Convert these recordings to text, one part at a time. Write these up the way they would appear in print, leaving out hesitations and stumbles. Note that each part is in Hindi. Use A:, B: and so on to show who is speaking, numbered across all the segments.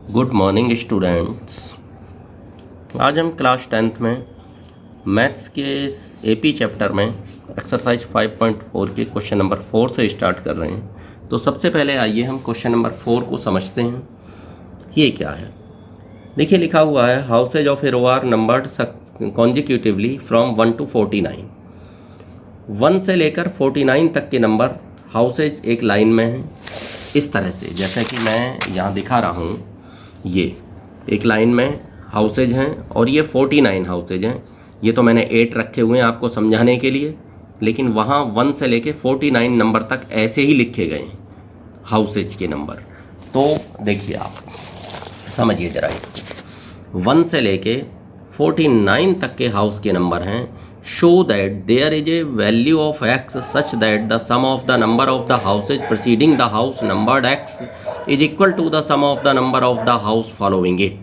A: Good morning students. आज हम क्लास 10th में मैथ्स के एपी चैप्टर में एक्सरसाइज 5.4 के क्वेश्चन नंबर 4 से स्टार्ट कर रहे हैं। तो सबसे पहले आइए हम क्वेश्चन नंबर 4 को समझते हैं। ये क्या है, देखिए लिखा हुआ है houses of a row are numbered consecutively from 1 to 49। 1 से लेकर 49 तक के नंबर हाउसेज एक लाइन में हैं। इस तरह से जैसे कि मैं यहाँ दिखा रहा हूँ, ये एक लाइन में हाउसेज हैं और ये 49 हाउसेज हैं। ये तो मैंने 8 रखे हुए हैं आपको समझाने के लिए, लेकिन वहाँ 1 से लेके 49 नंबर तक ऐसे ही लिखे गए हैं हाउसेज के नंबर। तो देखिए आप समझिए ज़रा इसको, 1 से लेके 49 तक के हाउस के नंबर हैं। Show that there is a value of x such that the sum of the number of the houses preceding the house numbered x is equal to the sum of the number of the house following it.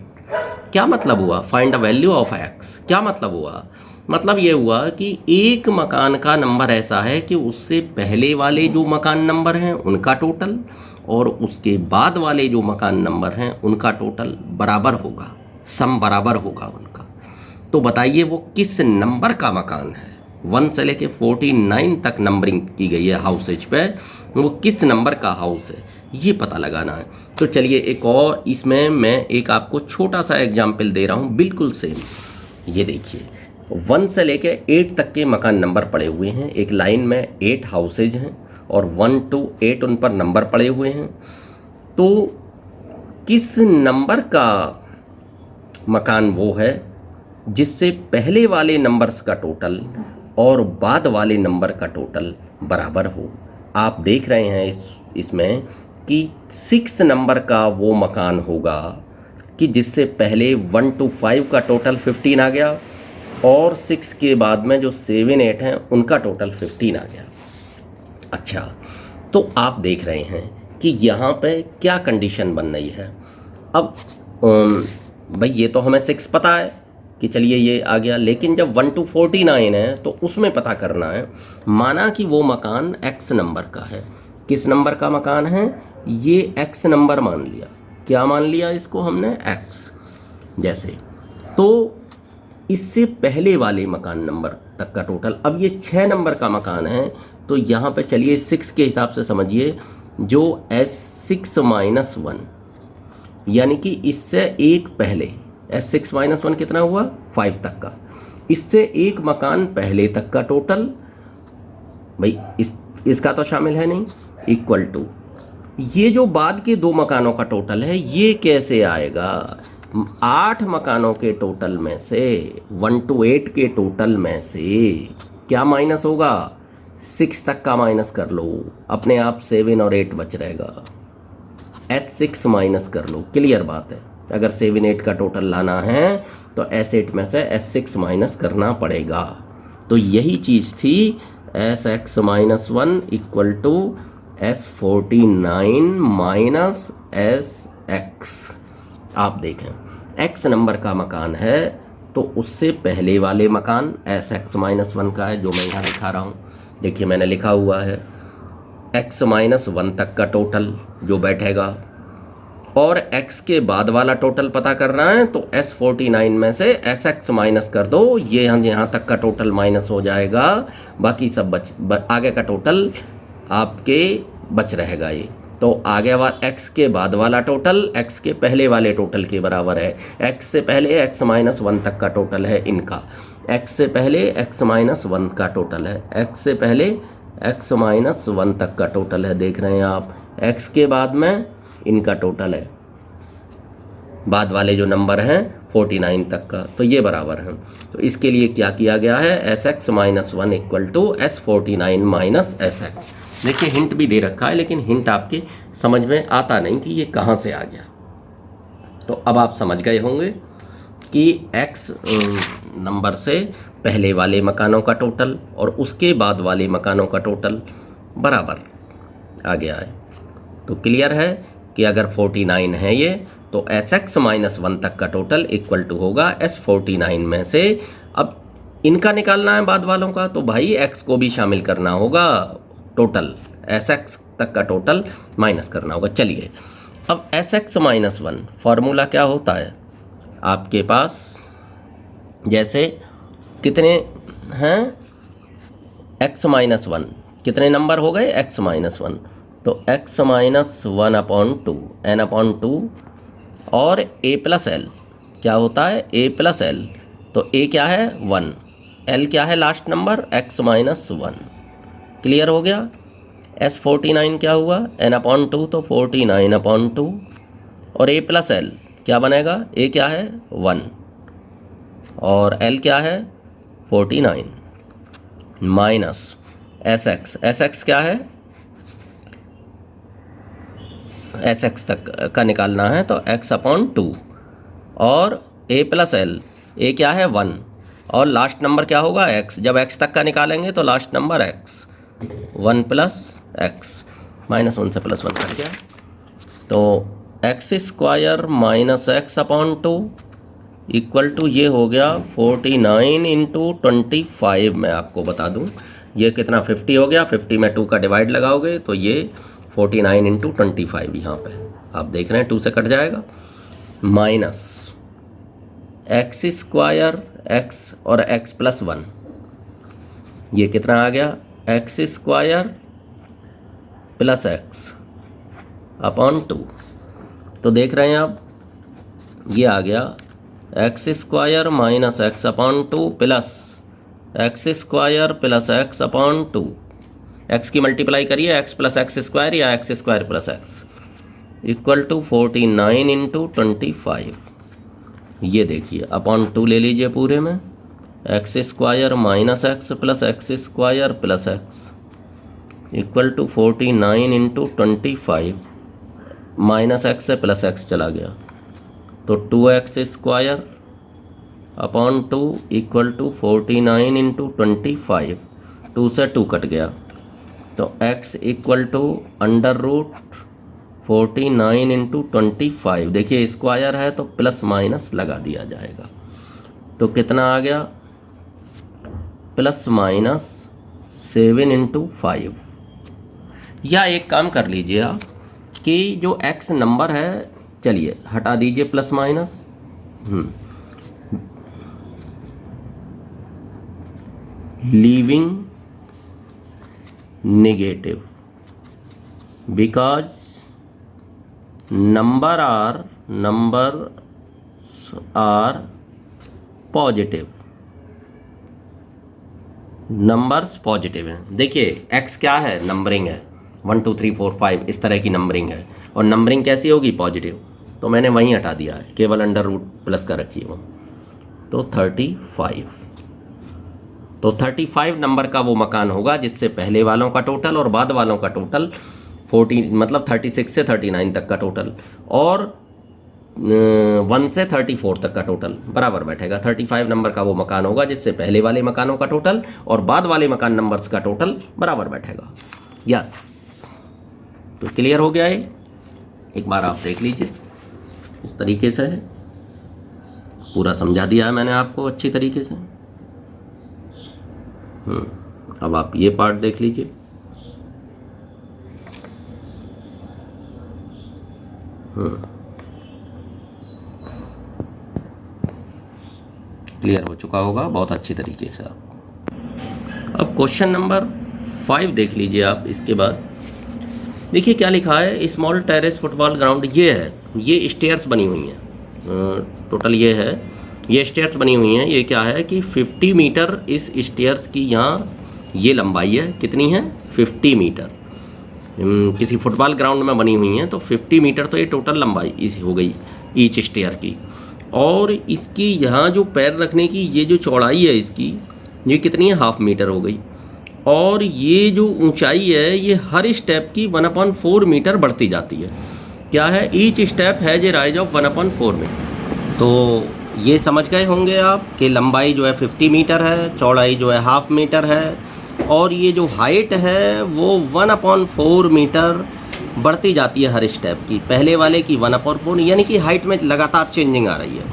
A: क्या मतलब हुआ? Find the value of x. क्या मतलब हुआ? मतलब ये हुआ कि एक मकान का नंबर ऐसा है कि उससे पहले वाले जो मकान नंबर हैं उनका टोटल और उसके बाद वाले जो मकान नंबर हैं उनका टोटल बराबर होगा, सम बराबर होगा उनका। तो बताइए वो किस नंबर का मकान है? 1 से लेके 49 तक नंबरिंग की गई है हाउसेज पे, वो किस नंबर का हाउस है ये पता लगाना है। तो चलिए एक और इसमें मैं एक आपको छोटा सा एग्जाम्पल दे रहा हूँ, बिल्कुल सेम। ये देखिए 1 से लेके 8 तक के मकान नंबर पड़े हुए हैं। एक लाइन में 8 हाउसेज हैं और 1 to 8 उन पर नंबर पड़े हुए हैं। तो किस नंबर का मकान वो है जिससे पहले वाले नंबर्स का टोटल और बाद वाले नंबर का टोटल बराबर हो? आप देख रहे हैं इसमें कि 6 नंबर का वो मकान होगा कि जिससे पहले 1 to 5 का टोटल 15 आ गया और 6 के बाद में जो 7, 8 हैं उनका टोटल 15 आ गया। अच्छा, तो आप देख रहे हैं कि यहाँ पे क्या कंडीशन बन रही है। अब भाई ये तो हमें 6 पता है कि चलिए ये आ गया, लेकिन जब 1 to 49 है तो उसमें पता करना है। माना कि वो मकान x नंबर का है। किस नंबर का मकान है? ये x नंबर मान लिया। क्या मान लिया इसको हमने? x। जैसे तो इससे पहले वाले मकान नंबर तक का टोटल, अब ये 6 नंबर का मकान है तो यहाँ पे चलिए 6 के हिसाब से समझिए, जो S6 - 1 यानी कि इससे एक पहले S6 - 1 कितना हुआ? 5 तक का। इससे एक मकान पहले तक का टोटल, भाई इसका तो शामिल है नहीं, इक्वल टू ये जो बाद के 2 मकानों का टोटल है ये कैसे आएगा? 8 मकानों के टोटल में से 1 to 8 के टोटल में से क्या माइनस होगा? 6 तक का माइनस कर लो, अपने आप 7 और 8 बच रहेगा। S6 माइनस कर लो, क्लियर बात है। अगर 7, 8 का टोटल लाना है तो S8 में से S6 माइनस करना पड़ेगा। तो यही चीज़ थी S(x - 1) equal to S49 minus SX। आप देखें x नंबर का मकान है तो उससे पहले वाले मकान S(x - 1) का है, जो मैं यहाँ दिखा रहा हूँ। देखिए मैंने लिखा हुआ है x - 1 तक का टोटल जो बैठेगा, और x के बाद वाला टोटल पता करना है तो S49 में से SX माइनस कर दो, ये यहाँ तक का टोटल माइनस हो जाएगा, बाकी सब आगे का टोटल आपके बच रहेगा। ये तो आगे वाला x के बाद वाला टोटल x के पहले वाले टोटल के बराबर है। x से पहले x - 1 तक का टोटल है इनका, x से पहले x - 1 का टोटल है, x से पहले x - 1 तक का टोटल है। देख रहे हैं आप, x के बाद में इनका टोटल है, बाद वाले जो नंबर हैं 49 तक का, तो ये बराबर हैं। तो इसके लिए क्या किया गया है? S(x - 1) equal to S49 minus SX। देखिए हिंट भी दे रखा है, लेकिन हिंट आपके समझ में आता नहीं कि ये कहाँ से आ गया। तो अब आप समझ गए होंगे कि x नंबर से पहले वाले मकानों का टोटल और उसके बाद वाले मकानों का टोटल बराबर आ गया है। तो क्लियर है कि अगर 49 है ये तो S(x - 1) तक का टोटल इक्वल टू होगा S49 में से, अब इनका निकालना है बाद वालों का, तो भाई x को भी शामिल करना होगा, टोटल SX तक का टोटल माइनस करना होगा। चलिए अब S X minus one formula क्या होता है आपके पास, जैसे कितने हैं एक्स माइनस वन, कितने नंबर हो गए एक्स माइनस वन, तो x minus one upon two n upon two, और ए प्लस एल क्या होता है ए प्लस एल, तो ए क्या है वन, एल क्या है last number x minus one. Clear हो गया। एस 49 क्या हुआ एन अपॉन टू, तो 49 अपॉन टू, और ए प्लस एल क्या बनेगा, ए क्या है वन और एल क्या है 49 माइनस एस एक्स क्या है एस एक्स तक का निकालना है, तो एक्स अपॉन टू, और ए प्लस एल ए क्या है वन और लास्ट नंबर क्या होगा एक्स, जब एक्स तक का निकालेंगे तो last number x, one plus x, minus one से प्लस वन कट गया, तो x square minus x upon two equal to ये हो गया 49 इंटू 25। मैं आपको बता दूं ये कितना 50 हो गया, 50 में 2 का डिवाइड लगाओगे तो ये 49 इंटू 25 यहाँ पे आप देख रहे हैं 2 से कट जाएगा, माइनस एक्स स्क्वायर एक्स और एक्स प्लस वन, ये कितना आ गया x square plus x upon two, तो देख रहे हैं आप ये आ गया x square minus x upon two plus x square plus x upon two, x की मल्टीप्लाई करिए एक्स प्लस एक्स स्क्वायर या x square plus x equal to 49 into 25। ये देखिए अपॉन टू ले लीजिए पूरे में, x square minus x plus x square plus x equal to 49 into 25, minus x से प्लस एक्स चला गया तो 2x square upon two equal to 49 into 25, 2 से 2 कट गया तो x equal to under root 49 into 25, देखिए स्क्वायर है तो प्लस माइनस लगा दिया जाएगा, तो कितना आ गया प्लस माइनस 7 इंटू 5। या एक काम कर लीजिए आप कि जो x नंबर है चलिए हटा दीजिए plus minus, leaving negative because numbers are positive, numbers positive हैं। देखिए x क्या है नंबरिंग है 1 2 3 4 5 इस तरह की नंबरिंग है, और नंबरिंग कैसी होगी पॉजिटिव, तो मैंने वहीं हटा दिया है, केवल अंडर रूट प्लस का रखिए वो, तो 35, तो 35 नंबर का वो मकान होगा जिससे पहले वालों का टोटल और बाद वालों का टोटल 40 मतलब 36 से 39 तक का टोटल और 1 से 34 तक का टोटल बराबर बैठेगा। 35 नंबर का वो मकान होगा जिससे पहले वाले मकानों का टोटल और बाद वाले मकान नंबर्स का टोटल बराबर बैठेगा। यस, तो क्लियर हो गया है। एक बार आप देख लीजिए, इस तरीके से है, पूरा समझा दिया है मैंने आपको अच्छी तरीके से। अब आप ये पार्ट देख लीजिए। क्लियर हो चुका होगा बहुत अच्छी तरीके से आपको। अब क्वेश्चन नंबर 5 देख लीजिए आप। इसके बाद देखिए क्या लिखा है, स्मॉल टेरेस फुटबॉल ग्राउंड ये है, ये स्टेयर्स बनी हुई हैं, टोटल ये है, ये स्टेयर्स बनी हुई हैं। ये क्या है कि 50 मीटर इस स्टेयर्स की यहाँ ये लंबाई है, कितनी है 50 मीटर, किसी फुटबॉल ग्राउंड में बनी हुई हैं, तो 50 मीटर तो ये टोटल लंबाई इस हो गई ईच स्टेयर की। और इसकी यहाँ जो पैर रखने की ये जो चौड़ाई है इसकी, ये कितनी है 1/2 मीटर हो गई। और ये जो ऊंचाई है ये हर स्टेप की 1/4 मीटर बढ़ती जाती है। क्या है, each step has a rise of 1/4 metre. तो ये समझ गए होंगे आप कि लंबाई जो है 50 मीटर है, चौड़ाई जो है 1/2 मीटर है, और ये जो हाइट है वो 1/4 मीटर बढ़ती जाती है हर स्टेप की। पहले वाले की 1/4, यानी कि हाइट में लगातार चेंजिंग आ रही है।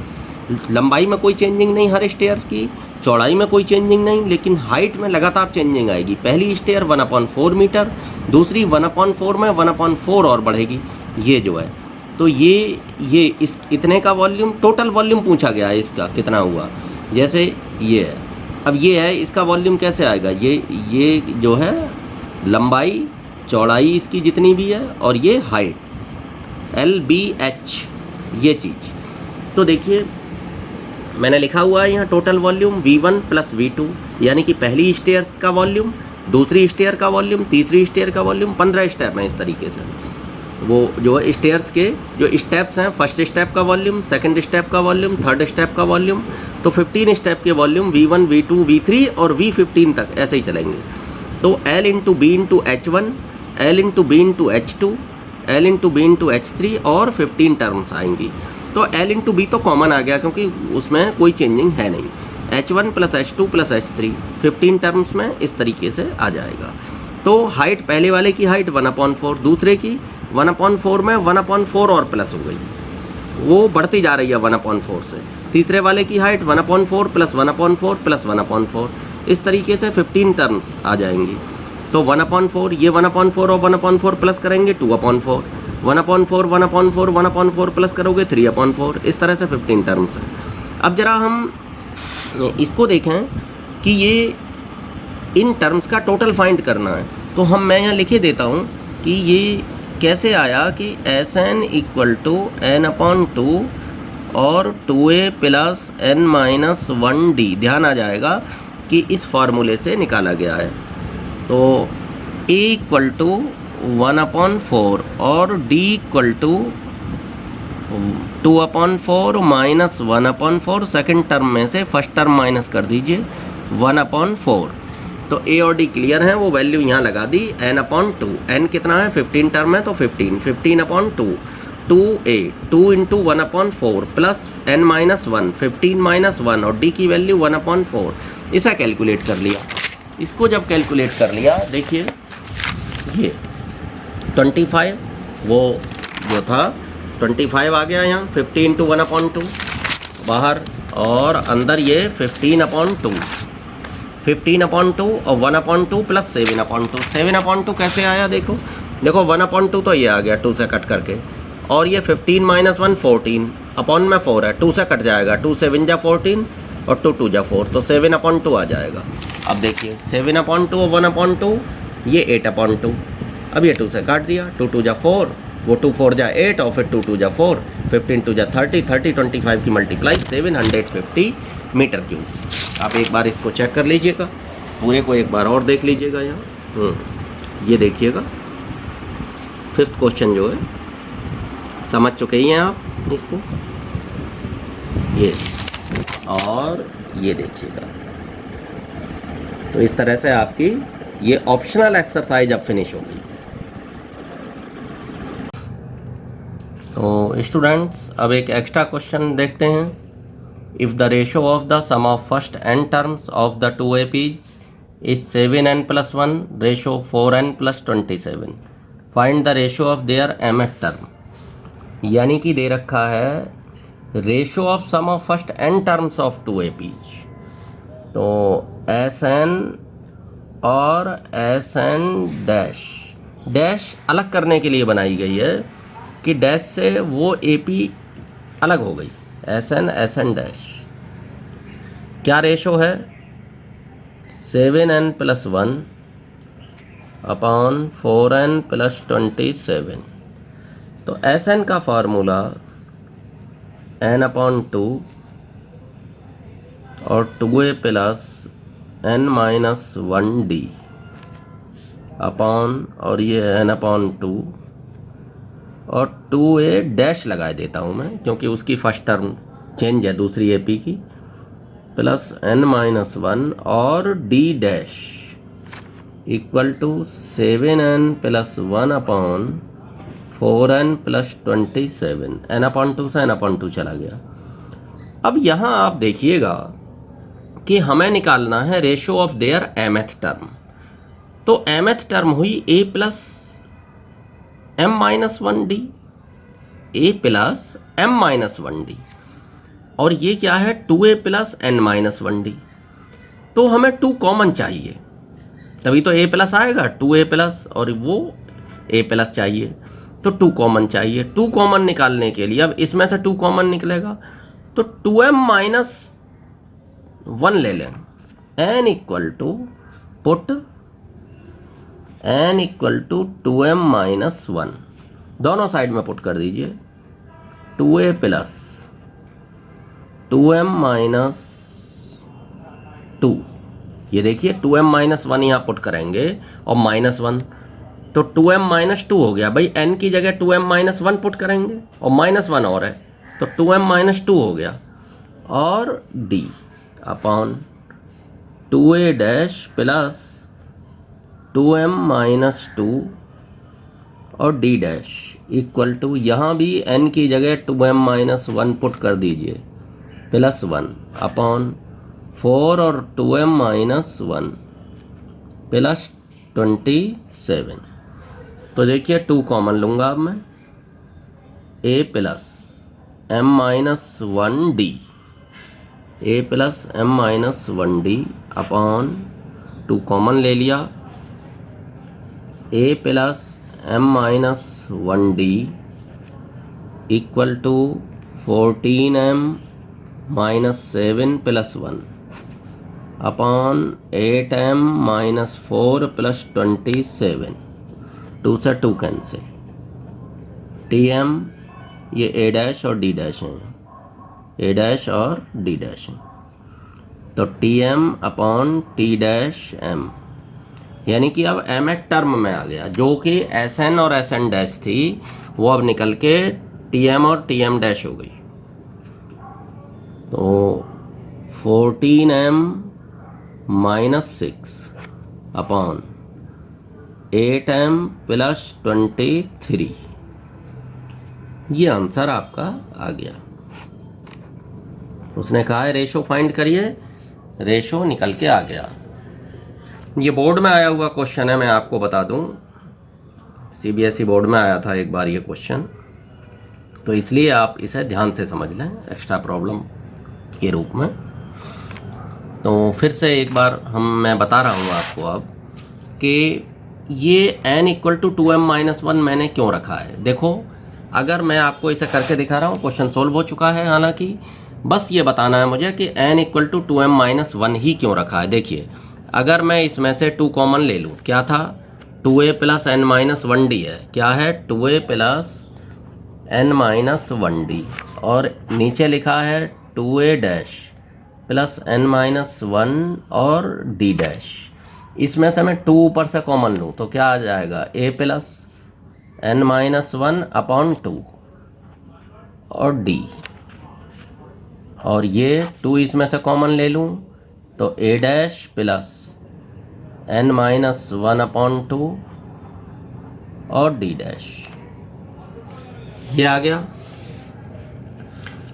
A: लंबाई में कोई चेंजिंग नहीं हर स्टेयर्स की, चौड़ाई में कोई चेंजिंग नहीं, लेकिन हाइट में लगातार चेंजिंग आएगी। पहली स्टेयर 1/4 मीटर, दूसरी 1/4 में 1/4 और बढ़ेगी, ये जो है। तो ये इस इतने का वॉल्यूम, टोटल वॉल्यूम पूछा गया है इसका कितना हुआ, जैसे ये है। अब ये है, इसका वॉल्यूम कैसे आएगा, ये जो है लंबाई चौड़ाई इसकी जितनी भी है और ये हाइट LBH ये चीज़। तो देखिए मैंने लिखा हुआ है यहाँ total volume V1 plus V2, यानी कि पहली स्टेयर्स का वॉल्यूम, दूसरी स्टेयर का वॉल्यूम, तीसरी स्टेयर का वॉल्यूम, 15 स्टेप हैं इस तरीके से। वो जो स्टेयर्स के जो स्टेप्स हैं, फर्स्ट स्टेप का वॉल्यूम, सेकंड स्टेप का वॉल्यूम, थर्ड स्टेप का वॉल्यूम, तो 15 स्टेप के वॉल्यूम V1 V2 V3 और V15 तक ऐसे ही चलेंगे। तो L into B into H1, L into B into H2, L into B into H3 और 15 टर्म्स आएंगी। तो L इंटू B तो कॉमन आ गया क्योंकि उसमें कोई चेंजिंग है नहीं। H1 plus H2 plus H3 15 terms में इस तरीके से आ जाएगा। तो हाइट पहले वाले की हाइट 1/4, दूसरे की 1/4 में 1/4 और प्लस हो गई, वो बढ़ती जा रही है 1/4 से। तीसरे वाले की हाइट 1/4 प्लस 1/4 प्लस 1/4, इस तरीके से 15 टर्म्स आ जाएंगी। तो 1/4 ये 1/4 और 1/4 प्लस करेंगे 2/4, 1/4 1/4 1/4 प्लस करोगे 3/4, इस तरह से 15 टर्म्स है। अब जरा हम इसको देखें कि ये इन टर्म्स का टोटल फाइंड करना है, तो मैं यहाँ लिखे देता हूँ कि ये कैसे आया कि Sn इक्वल टू n/2 और 2a प्लस n-1d। ध्यान आ जाएगा कि इस फार्मूले से निकाला गया है। तो a इक्वल टू 1/4 और d equal to 2/4 minus 1/4, second term में से फर्स्ट टर्म माइनस कर दीजिए 1/4। तो a और d क्लियर हैं, वो वैल्यू यहाँ लगा दी n/2। n कितना है, 15 टर्म है तो 15/2 2a 2 इंटू 1/4 प्लस n-1 15-1 और d की वैल्यू 1/4। इसे कैलकुलेट कर लिया। इसको जब कैलकुलेट कर लिया, देखिए ये 25 वो जो था 25 आ गया यहाँ, 50 इंटू 1/2 बाहर, और अंदर ये 15/2 और 1/2 प्लस 7/2। 7/2 कैसे आया, देखो 1/2 तो ये आ गया 2 से कट करके, और ये 15-1 14 अपॉन में 4 है, 2 से कट जाएगा, 2 7 जा 14 और 2 2 जा 4, तो 7/2 आ जाएगा। अब देखिए 7/2 और 1/2 ये 8/2। अब ये 2 से काट दिया, 2 2 जा 4, वो 2 4 जा 8 और फिर 2 2 जा 4, 15 2 जा 30, 30 25 की मल्टीप्लाई 750 मीटर क्यूब। आप एक बार इसको चेक कर लीजिएगा, पूरे को एक बार और देख लीजिएगा यहाँ। ये देखिएगा 5th क्वेश्चन जो है, समझ चुके ही हैं आप इसको, ये और ये देखिएगा। तो इस तरह से आपकी ये ऑप्शनल एक्सरसाइज अब फिनिश हो गई। तो स्टूडेंट्स अब एक एक्स्ट्रा क्वेश्चन देखते हैं। If the ratio of the sum of first n terms of the 2 APs is 7n + 1 ratio 4n + 27, find the ratio of their mth term. यानी कि दे रखा है ratio of sum of first n terms of 2 APs, तो Sn और Sn डैश अलग करने के लिए बनाई गई है कि डैश से वो AP अलग हो गई, Sn डैश। क्या रेशो है, 7n + 1 अपॉन 4n + 27। तो Sn का फार्मूला n/2 और 2a प्लस n-1d अपॉन, और ये n/2 और 2a डैश लगा देता हूँ मैं क्योंकि उसकी फर्स्ट टर्म चेंज है दूसरी AP की, प्लस n-1 और d dash equal to 7n + 1 upon 4n + 27। n/2 से n/2 चला गया। अब यहाँ आप देखिएगा कि हमें निकालना है ratio of their mth term. तो mth टर्म हुई a + m-1d, a + m-1d, और ये क्या है 2a + n-1d। तो हमें 2 कॉमन चाहिए, तभी तो a+ आएगा, 2a+ और वो a+ चाहिए। तो 2 कॉमन चाहिए। 2 कॉमन निकालने के लिए अब इसमें से 2 कॉमन निकलेगा तो 2m-1 ले लें। n equal to put n equal to 2m-1 दोनों साइड में पुट कर दीजिए। 2a प्लस 2m-2, ये देखिए 2m-1 यहाँ पुट करेंगे और -1 तो 2m-2 हो गया। भाई n की जगह 2m-1 पुट करेंगे और -1 और है तो 2m-2 हो गया। और d upon 2a dash plus 2m-2 और d डैश इक्वल टू, यहाँ भी n की जगह 2m-1 पुट कर दीजिए +1 अपॉन 4 और 2m-1 प्लस 27। तो देखिए 2 कॉमन लूँगा अब मैं, a plus m-1d, a plus m-1d upon 2 common ले लिया, a plus m-1d equal to 14m-7 plus 1 upon 8m-4 plus 27। 2 से 2 कैंसिल, tm ये a डैश और d डैश हैं, a डैश और d डैश हैं तो tm upon t dash m, यानी कि अब m एक टर्म में आ गया जो कि sn और sn डैश थी वो अब निकल के tm और tm डैश हो गई। तो 14m-6 अपॉन 8m प्लस 23, ये आंसर आपका आ गया। उसने कहा है रेशो फाइंड करिए, रेशो निकल के आ गया। ये बोर्ड में आया हुआ क्वेश्चन है, मैं आपको बता दूं, CBSE बोर्ड में आया था एक बार ये क्वेश्चन, तो इसलिए आप इसे ध्यान से समझ लें एक्स्ट्रा प्रॉब्लम के रूप में। तो फिर से एक बार मैं बता रहा हूँ आपको अब कि ये n इक्वल टू 2m-1 मैंने क्यों रखा है। देखो अगर मैं आपको इसे करके दिखा रहा हूँ, क्वेश्चन सोल्व हो चुका है हालांकि, बस ये बताना है मुझे कि n इक्वल टू 2m-1 ही क्यों रखा है। देखिए अगर मैं इसमें से 2 कॉमन ले लूँ, क्या था 2a प्लस n-1d है, क्या है 2a प्लस n-1d और नीचे लिखा है 2a डैश प्लस n-1 और d डैश। इसमें से मैं 2 ऊपर से कॉमन लूँ तो क्या आ जाएगा a प्लस n-1 अपॉन 2 और d, और ये 2 इसमें से कॉमन ले लूँ तो a dash plus n-1 upon 2 और d डैश, ये आ गया।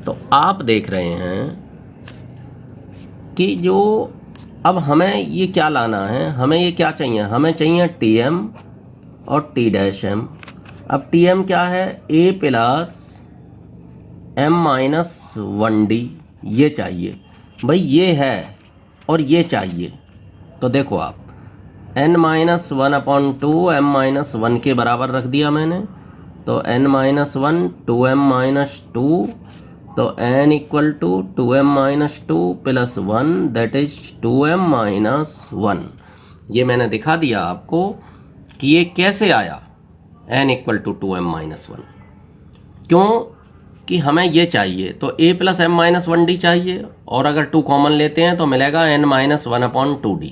A: तो आप देख रहे हैं कि जो अब हमें ये क्या लाना है, हमें ये क्या चाहिए, हमें चाहिए tm और t डैश m। अब tm क्या है, a प्लस m-1d, ये चाहिए भाई, ये है और ये चाहिए। तो देखो आप n-1 अपॉन 2 m-1 के बराबर रख दिया मैंने, तो n-1 2m-2, तो n equal to 2m-2 plus 1 that is 2m-1। ये मैंने दिखा दिया आपको कि ये कैसे आया n इक्वल टू 2m-1, क्यों कि हमें ये चाहिए तो a प्लस m-1d चाहिए, और अगर 2 कॉमन लेते हैं तो मिलेगा n-1 अपॉन 2d।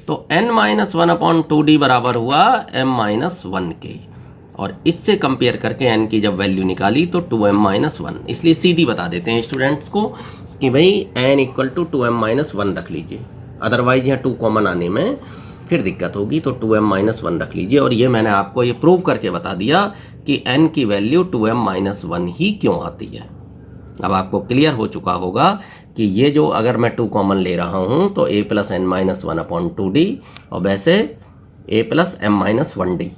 A: तो n-1 अपॉन 2d बराबर हुआ m-1 के, और इससे कंपेयर करके n की जब वैल्यू निकाली तो 2m-1, इसलिए सीधी बता देते हैं स्टूडेंट्स को कि भाई n इक्वल टू 2m-1 रख लीजिए, अदरवाइज यहाँ 2 कॉमन आने में फिर दिक्कत होगी, तो 2m-1 रख लीजिए। और ये मैंने आपको ये प्रूव करके बता दिया कि n की वैल्यू 2m-1 ही क्यों आती है। अब आपको क्लियर हो चुका होगा कि ये जो अगर मैं 2 कॉमन ले रहा हूँ तो a plus n-1 upon 2d और वैसे a प्लस m-1d,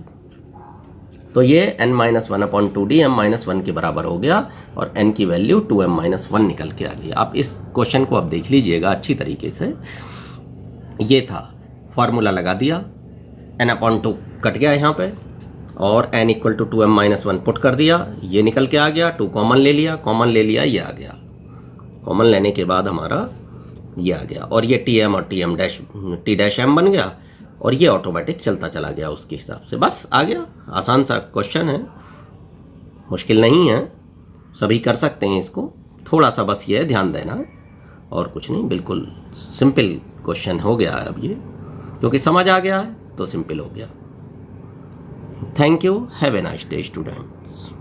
A: तो ये n-1 अपॉन 2d m-1 के बराबर हो गया और n की वैल्यू 2m-1 निकल के आ गई। आप इस क्वेश्चन को अब देख लीजिएगा अच्छी तरीके से। ये था, फार्मूला लगा दिया, n अपॉन 2 कट गया यहाँ पे, और n equal to 2m-1 put कर दिया, ये निकल के आ गया, 2 कॉमन ले लिया, ये आ गया, कॉमन लेने के बाद हमारा ये आ गया, और ये tm और t डैश m बन गया, और ये ऑटोमेटिक चलता चला गया उसके हिसाब से। बस आ गया, आसान सा क्वेश्चन है, मुश्किल नहीं है, सभी कर सकते हैं इसको, थोड़ा सा बस ये ध्यान देना है और कुछ नहीं, बिल्कुल सिंपल क्वेश्चन हो गया है अब ये, क्योंकि समझ आ गया है तो सिंपल हो गया। Thank you, have a nice day students.